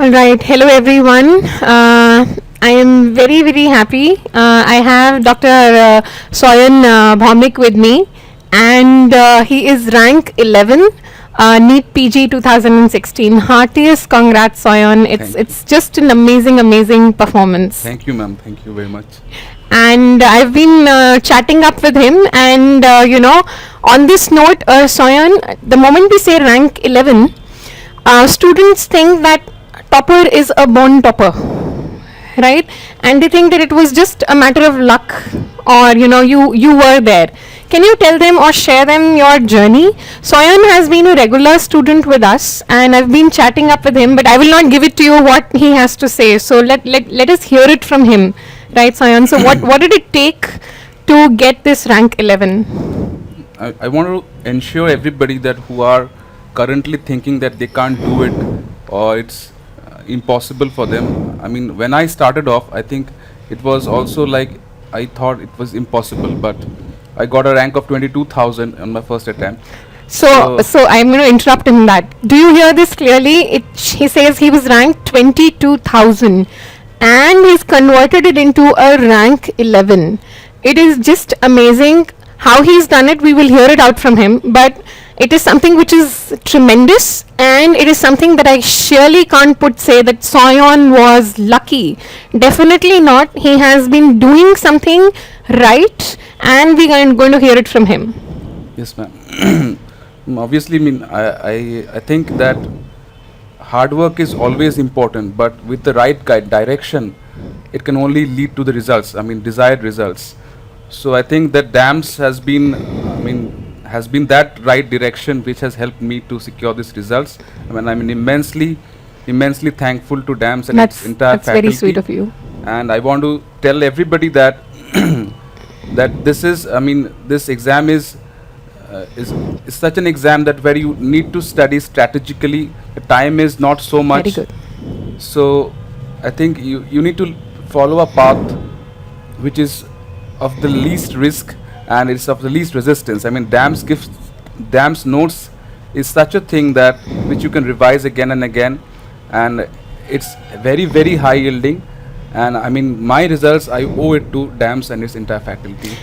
All right. Hello, everyone. I am very, very happy. I have Dr. Sayan Bhoumik with me, and he is rank 11, NEET PG 2016. Heartiest congrats, Sayan. It's just an amazing performance. Thank you, ma'am. Thank you very much. And I've been chatting up with him, and on this note, Sayan, the moment we say rank 11, students think that topper is a born topper, right? And they think that it was just a matter of luck, or you were there. Can you tell them or share them your journey? Sayan has been a regular student with us, and I've been chatting up with him, but I will not give it to you what he has to say. So let us hear it from him, right, Sayan? So what did it take to get this rank 11? I want to ensure everybody that who are currently thinking that they can't do it or it's impossible for them. I mean, when I started off, I think it was also like I thought it was impossible, but I got a rank of 22,000 on my first attempt. So I'm going to interrupt him that. Do you hear this clearly? He says he was ranked 22,000 and he's converted it into a rank 11. It is just amazing how he's done it. We will hear it out from him, but it is something which is tremendous, and it is something that I surely can't say that Sayan was lucky. Definitely not. He has been doing something right, and we are going to hear it from him. Yes, ma'am. Obviously, I mean, I think that hard work is always important, but with the right direction, it can only lead to the results. I mean, desired results. So I think that DAMS has been, has been that right direction which has helped me to secure these results. I mean, I'm immensely thankful to DAMS and its entire faculty. That's very sweet of you. And I want to tell everybody that that this is, this exam is such an exam that where you need to study strategically. The time is not so much. Very good. So I think you need to follow a path which is of the least risk and it's of the least resistance. I mean, DAMS notes is such a thing that which you can revise again and again, and it's very high yielding. And I mean, my results I owe it to DAMS and its entire faculty.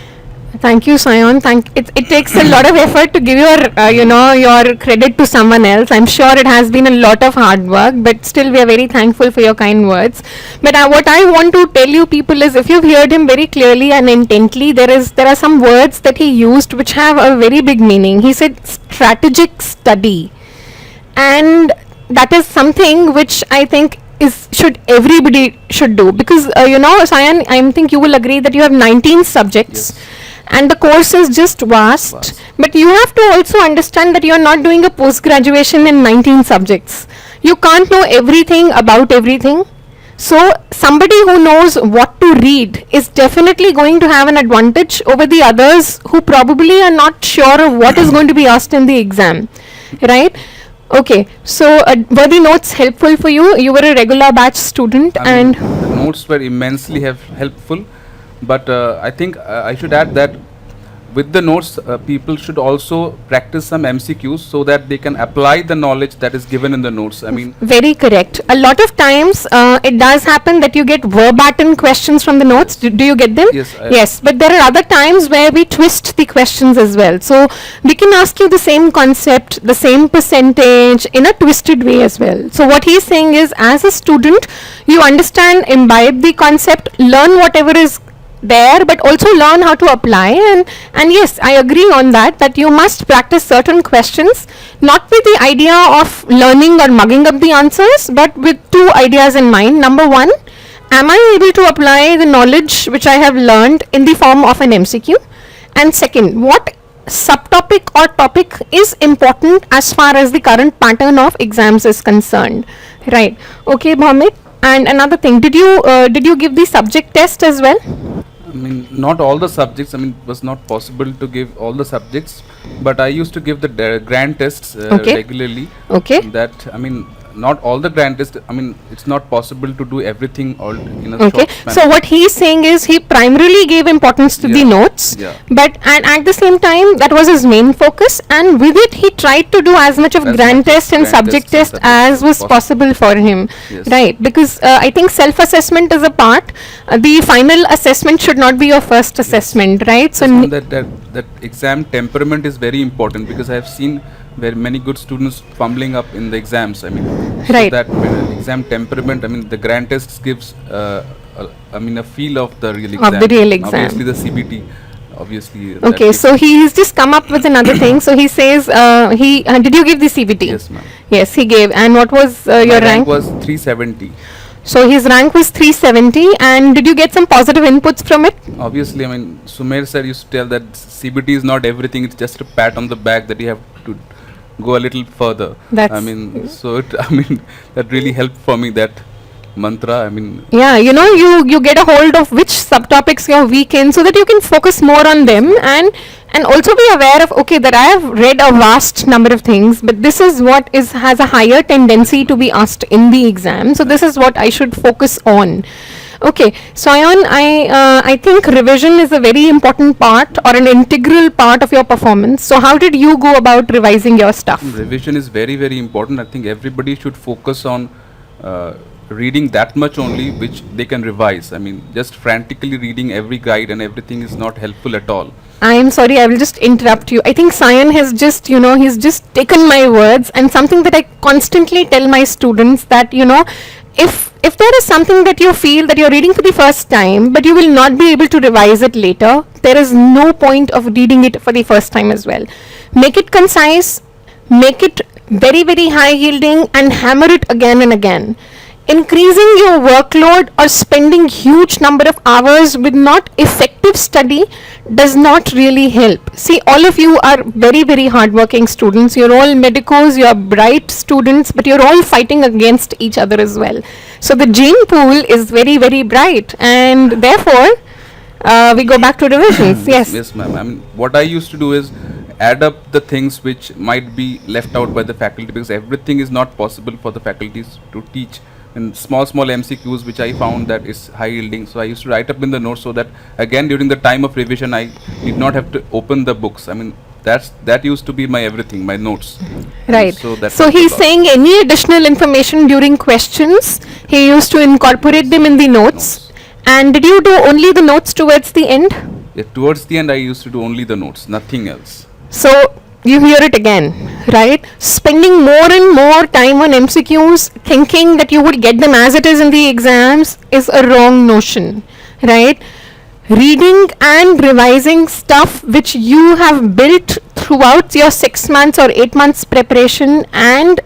Thank you, Sayan. It takes a lot of effort to give your credit to someone else. I'm sure it has been a lot of hard work, but still we are very thankful for your kind words. But what I want to tell you people is, if you've heard him very clearly and intently, there are some words that he used which have a very big meaning. He said strategic study, and that is something which I think everybody should do, because Sayan, I think you will agree that you have 19 subjects. Yes. And the course is just vast, but you have to also understand that you are not doing a post-graduation in 19 subjects. You can't know everything about everything. So somebody who knows what to read is definitely going to have an advantage over the others who probably are not sure of what is going to be asked in the exam, right? Okay, so were the notes helpful for you? You were a regular batch student, The notes were immensely helpful. But I think I should add that with the notes, people should also practice some MCQs so that they can apply the knowledge that is given in the notes. I mean, very correct. A lot of times it does happen that you get verbatim questions from the notes. Do you get them? Yes. Yes, but there are other times where we twist the questions as well. So we can ask you the same concept, the same percentage in a twisted way as well. So what he's saying is, as a student, you understand, imbibe the concept, learn whatever is there, but also learn how to apply. And yes, I agree on that you must practice certain questions, not with the idea of learning or mugging up the answers, but with two ideas in mind. Number one, am I able to apply the knowledge which I have learned in the form of an MCQ? And second, what subtopic or topic is important as far as the current pattern of exams is concerned, right? Okay, Bhoumik. And another thing, did you give the subject test as well? I mean, not all the subjects. I mean, it was not possible to give all the subjects, but I used to give the grand tests regularly. Okay. That, I mean, not all the grand tests. I mean, it's not possible to do everything all in a Okay, short span. so what he's saying is he primarily gave importance to the Yeah, notes, yeah. but and at the same time that was his main focus, and with it he tried to do as much of As grand much as test and grand subject tests test and as subject was tests possible for him, Yes. right? Because I think self-assessment is a part. The final assessment should not be your first assessment, right? So Just on that exam temperament is very important, because I have seen very many good students fumbling up in the exams. I mean, Right. so that exam temperament. I mean, the grand tests gives a feel of the real exam. Of the real exam. Obviously, the CBT. Obviously. that Okay, gives- so he's just come up with another thing. So he says he did you give the CBT? Yes, ma'am. Yes, he gave. And what was My your rank rank? was 370. So his rank was 370, and did you get some positive inputs from it? Obviously, I mean, Sumer sir used to tell that CBT is not everything. It's just a pat on the back that you have to go a little further. That's- I mean, so I mean, that really helped for me, that mantra. I mean, Yeah, you get a hold of which subtopics you're weak in, so that you can focus more on them, and also be aware of, okay, that I have read a vast number of things, but this is what has a higher tendency to be asked in the exam, so this is what I should focus on. Okay, so I think revision is a very important part or an integral part of your performance. So how did you go about revising your stuff? revision is very, very important. I think everybody should focus on reading that much only, which they can revise. I mean, just frantically reading every guide and everything is not helpful at all. I am sorry, I will just interrupt you. I think Sayan has just, he's just taken my words, and something that I constantly tell my students that, if there is something that you feel that you're reading for the first time, but you will not be able to revise it later, there is no point of reading it for the first time as well. Make it concise, make it very, very high yielding, and hammer it again and again. Increasing your workload or spending huge number of hours with not effective study does not really help. See, all of you are very, very hardworking students. You're all medicos, you're bright students, but you're all fighting against each other as well. So the gene pool is very, very bright, and therefore we go back to revisions. Yes. Yes, ma'am. I mean, what I used to do is add up the things which might be left out by the faculty, because everything is not possible for the faculties to teach. And small MCQs which I found that is high yielding, so I used to write up in the notes, so that again during the time of revision I did not have to open the books. I mean, that used to be my everything, my notes. Right. So that So helped a he's lot. saying any additional information during questions, he used to incorporate them in the notes. And did you do only the notes towards the end? Yeah, towards the end I used to do only the notes, nothing else. So you hear it again, right? Spending more and more time on MCQs, thinking that you would get them as it is in the exams, is a wrong notion, right? Reading and revising stuff which you have built throughout your 6 months or 8 months preparation, and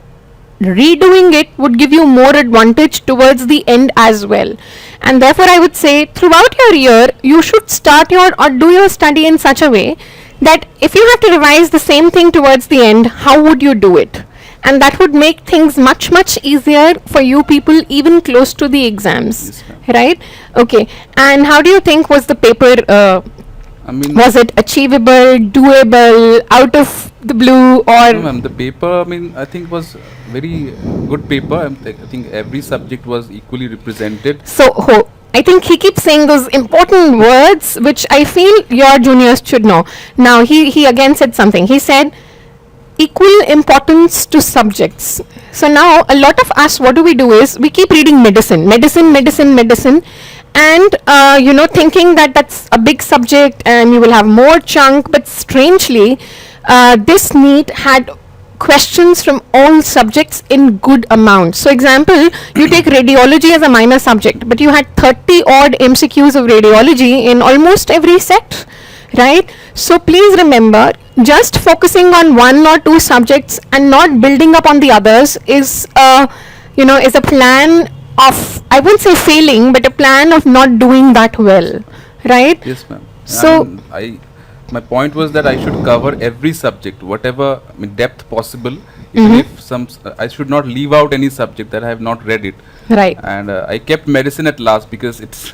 redoing it would give you more advantage towards the end as well. And therefore I would say throughout your year you should start your or do your study in such a way that if you have to revise the same thing towards the end, how would you do it? And that would make things much easier for you people even close to the exams. Yes, ma'am. Right? Okay. And how do you think was the paper? I mean, Was it achievable, doable, out of the blue, or? no, ma'am, the paper, I mean, I think was very good paper. I think every subject was equally represented. So, I think he keeps saying those important words which I feel your juniors should know. Now, he again said something. He said, equal importance to subjects. So now, a lot of us, what do is, we keep reading medicine, and, thinking that that's a big subject and you will have more chunk, but strangely, this NEET had questions from all subjects in good amount. So example, you take radiology as a minor subject, but you had 30 odd MCQs of radiology in almost every set, right? So please remember, just focusing on one or two subjects and not building up on the others is a plan of, I won't say failing, but a plan of not doing that well, right? Yes, ma'am. So- My point was that I should cover every subject, whatever depth possible. Even if I should not leave out any subject that I have not read it. Right. And I kept medicine at last, because it's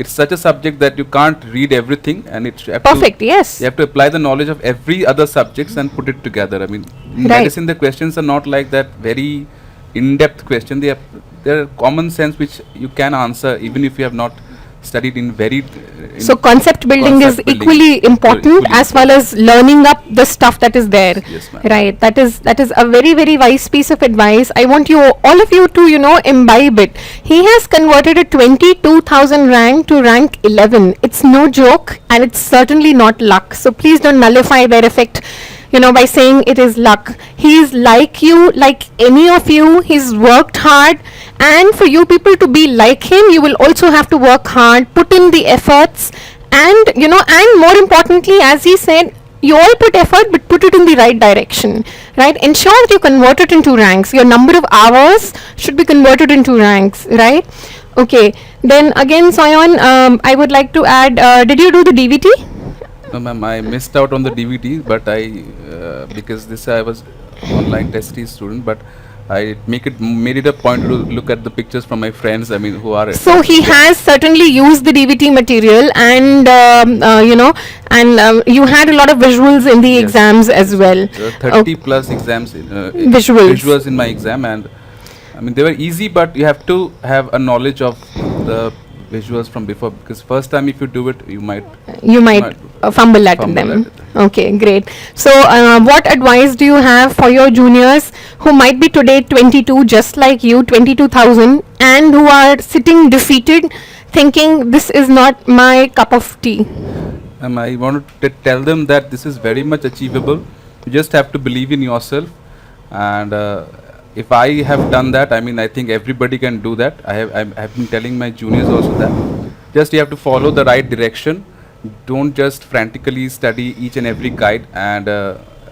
such a subject that you can't read everything, and it's Perfect, yes. you have to apply the knowledge of every other subjects and put it together. I mean, in Right. medicine the questions are not like that very in-depth question. They are common sense which you can answer even if you have not studied in very. So concept building is equally important as well as learning up the stuff that is there. Yes, ma'am. Right. That is a very, very wise piece of advice. I want you all of you to imbibe it. He has converted a 22,000 rank to rank 11. It's no joke, and it's certainly not luck. So please don't nullify their effect by saying it is luck. He's like you, like any of you. He's worked hard, and for you people to be like him, you will also have to work hard, put in the efforts, and and more importantly, as he said, you all put effort, but put it in the right direction, right? Ensure that you convert it into ranks. Your number of hours should be converted into ranks, right? Okay. Then again, Sayan, I would like to add, did you do the DVT? No, ma'am, I missed out on the DVD, but because I was online test student, but I made it a point to look at the pictures from my friends. I mean, who are. So he has certainly used the DVT material, and you had a lot of visuals in the Yes. exams as well. There were 30 plus exams, Visuals in my exam, and I mean they were easy, but you have to have a knowledge of the visuals from before, because first time if you do it, you might fumble at them. Okay, great. So what advice do you have for your juniors who might be today 22, just like you, 22,000, and who are sitting defeated, thinking this is not my cup of tea? I want to tell them that this is very much achievable. You just have to believe in yourself, and if I have done that, I mean, I think everybody can do that. I have been telling my juniors also that. Just you have to follow the right direction. Don't just frantically study each and every guide, and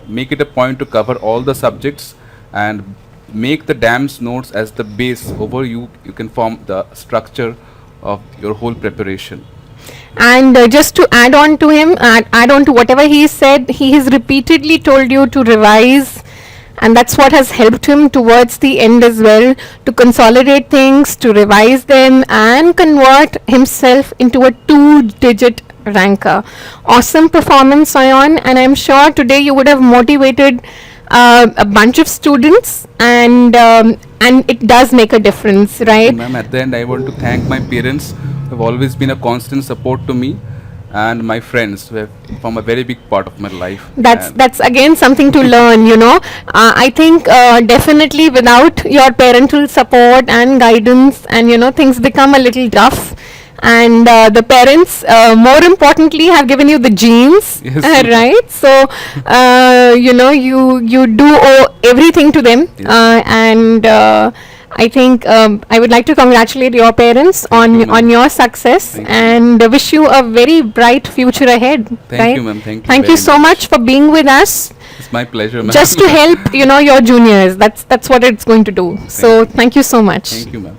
make it a point to cover all the subjects, and make the DAMS notes as the base. Over you can form the structure of your whole preparation. And just to add on to him, add on to whatever he said, he has repeatedly told you to revise, and that's what has helped him towards the end as well, to consolidate things, to revise them, and convert himself into a 2-digit ranker. Awesome performance, Sayan, and I'm sure today you would have motivated a bunch of students, and it does make a difference, right? Ma'am, at the end I want to thank my parents who have always been a constant support to me, and my friends who have formed a very big part of my life. That's again something to learn, I think definitely without your parental support and guidance, and things become a little rough, and the parents more importantly have given you the genes. Yes. Right? So you do owe everything to them. Yes. And I think I would like to congratulate your parents on your success, and wish you a very bright future ahead. Thank you, ma'am. Thank you. Thank you very so much for being with us, It's my pleasure, ma'am. just to help your juniors. That's what it's going to do. So thank you so much. Thank you, ma'am.